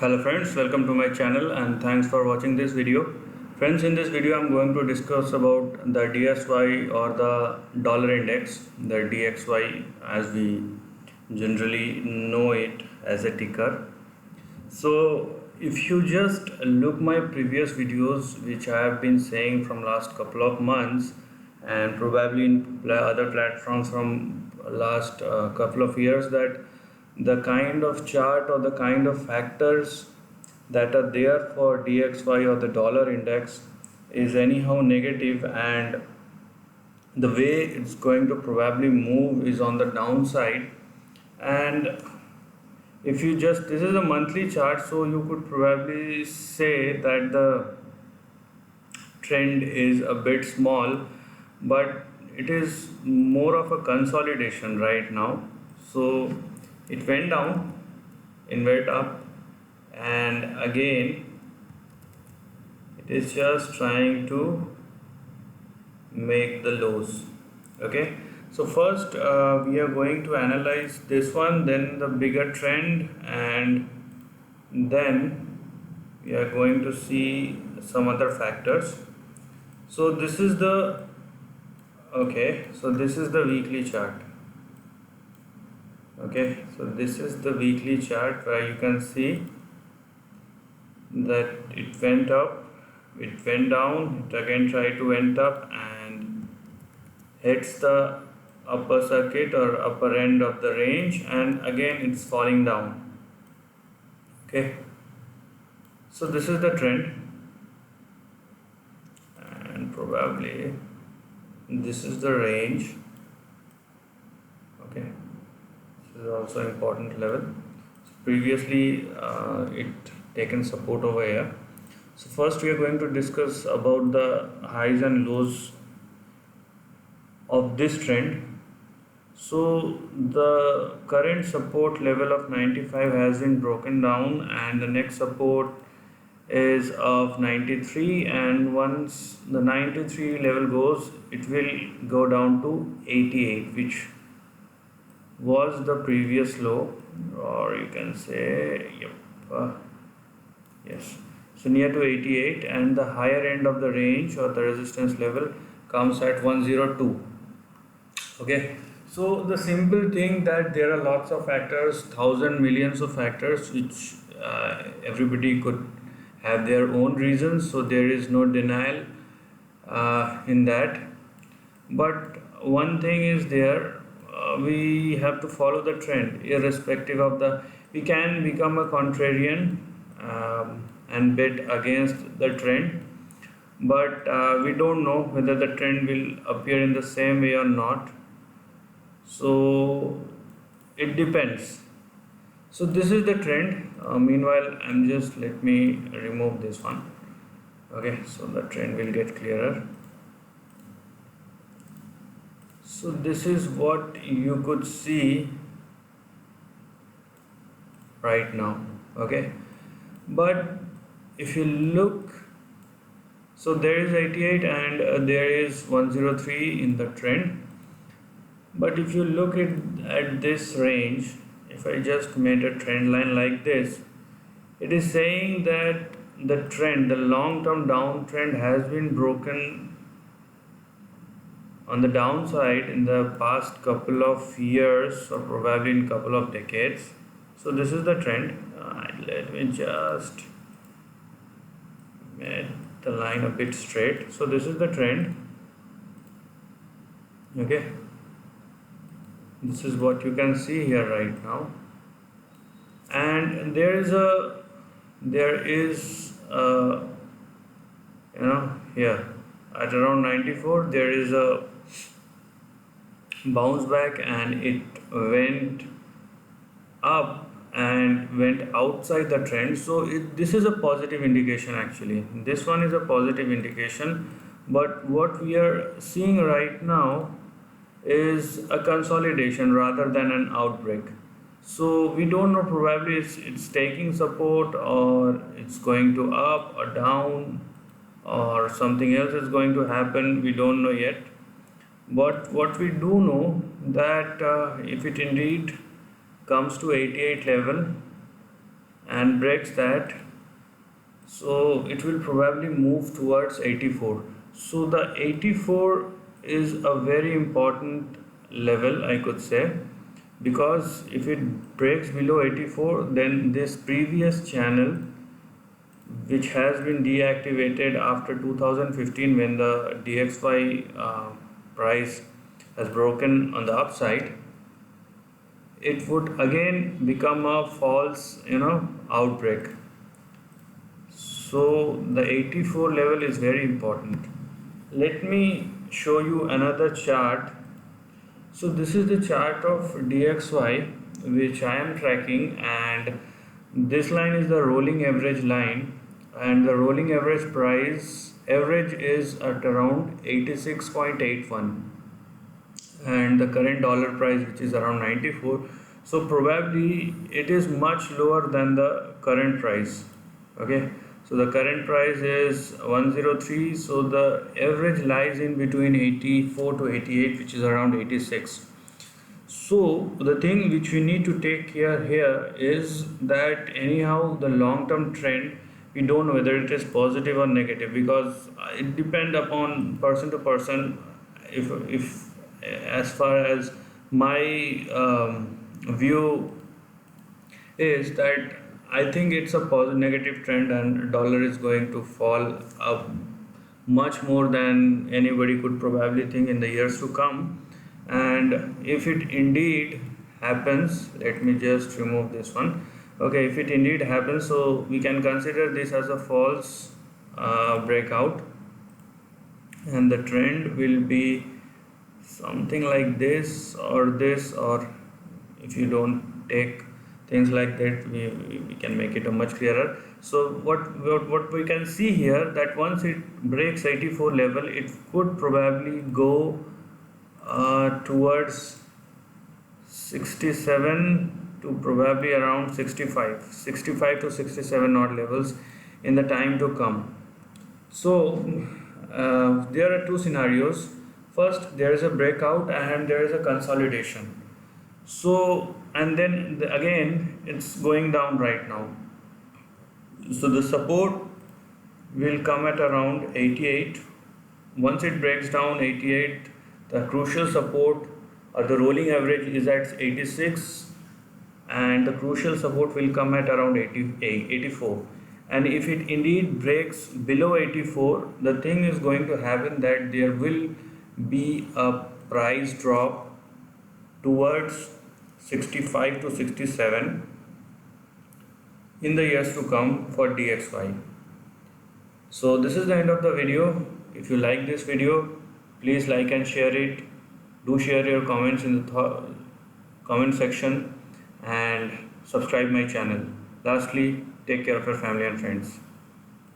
Hello friends, welcome to my channel and thanks for watching this video. Friends, in this video I'm going to discuss about the DXY or the dollar index, the DXY as we generally know it as a ticker. So if you just look my previous videos which I have been saying from last couple of months and probably in other platforms from last couple of years, that the kind of chart or the kind of factors that are there for DXY or the dollar index is anyhow negative, and the way it's going to probably move is on the downside. And if you just, this is a monthly chart, so you could probably say that the trend is a bit small, but it is more of a consolidation right now. So it went down, it went up, and again it is just trying to make the lows. Okay, so first we are going to analyze this one, then the bigger trend, and then we are going to see some other factors. So this is the this is the weekly chart. Okay, so this is the weekly chart where you can see that it went up, it went down, it again tried to went up and hits the upper circuit or upper end of the range, and again it's falling down. Okay, so this is the trend, and probably this is the range. Okay, this is also important level. So previously it taken support over here. So first we are going to discuss about the highs and lows of this trend. So the current support level of 95 has been broken down, and the next support is of 93, and once the 93 level goes, it will go down to 88, which was the previous low, or you can say yes, so near to 88, and the higher end of the range or the resistance level comes at 102. Okay, so the simple thing that there are lots of factors, thousand millions of factors, which everybody could have their own reasons, so there is no denial in that. But one thing is there, we have to follow the trend irrespective of the, we can become a contrarian and bet against the trend, but we don't know whether the trend will appear in the same way or not, so it depends. So this is the trend. Meanwhile, I'm just, let me remove this one. Okay, so the trend will get clearer. So this is what you could see right now. Okay, but if you look, so there is 88 and there is 103 in the trend. But if you look at this range, if I just made a trend line like this, it is saying that the trend, the long-term downtrend has been broken on the downside in the past couple of years or probably in couple of decades. So this is the trend. Let me just make the line a bit straight. So this is the trend. Okay, this is what you can see here right now, and there is here at around 94 there is a bounce back, and it went up and went outside the trend. So this is a positive indication. Actually, this one is a positive indication, but what we are seeing right now is a consolidation rather than an outbreak. So we don't know, probably it's taking support, or it's going to up or down, or something else is going to happen. We don't know yet. But what we do know that if it indeed comes to 88 level, and breaks that, so it will probably move towards 84. So the 84 is a very important level, I could say, because if it breaks below 84, then this previous channel, which has been deactivated after 2015 when the DXY price has broken on the upside, it would again become a false outbreak. So the 84 level is very important. Let me show you another chart. So this is the chart of DXY which I am tracking, and this line is the rolling average line, and the rolling average price average is at around 86.81, and the current dollar price, which is around 94. So probably it is much lower than the current price. Okay, so the current price is 103, so the average lies in between 84 to 88, which is around 86. So the thing which we need to take care here is that anyhow the long term trend, we don't know whether it is positive or negative, because it depends upon person to person. If as far as my view is that I think it's a positive negative trend, and dollar is going to fall up much more than anybody could probably think in the years to come. And if it indeed happens, let me just remove this one. Okay, if it indeed happens, so we can consider this as a false breakout, and the trend will be something like this, or if you don't take things like that, we can make it a much clearer. So what we can see here, that once it breaks 84 level, it could probably go towards 67 to probably around 65 to 67 odd levels in the time to come. So there are two scenarios. First, there is a breakout and there is a consolidation. So, and then again it's going down right now. So the support will come at around 88. Once it breaks down 88, the crucial support or the rolling average is at 86, and the crucial support will come at around 84. And if it indeed breaks below 84, the thing is going to happen that there will be a price drop towards 65 to 67 in the years to come for DXY. So this is the end of the video. If you like this video, please like and share it. Do share your comments in the comment section, and subscribe my channel. Lastly, take care of your family and friends.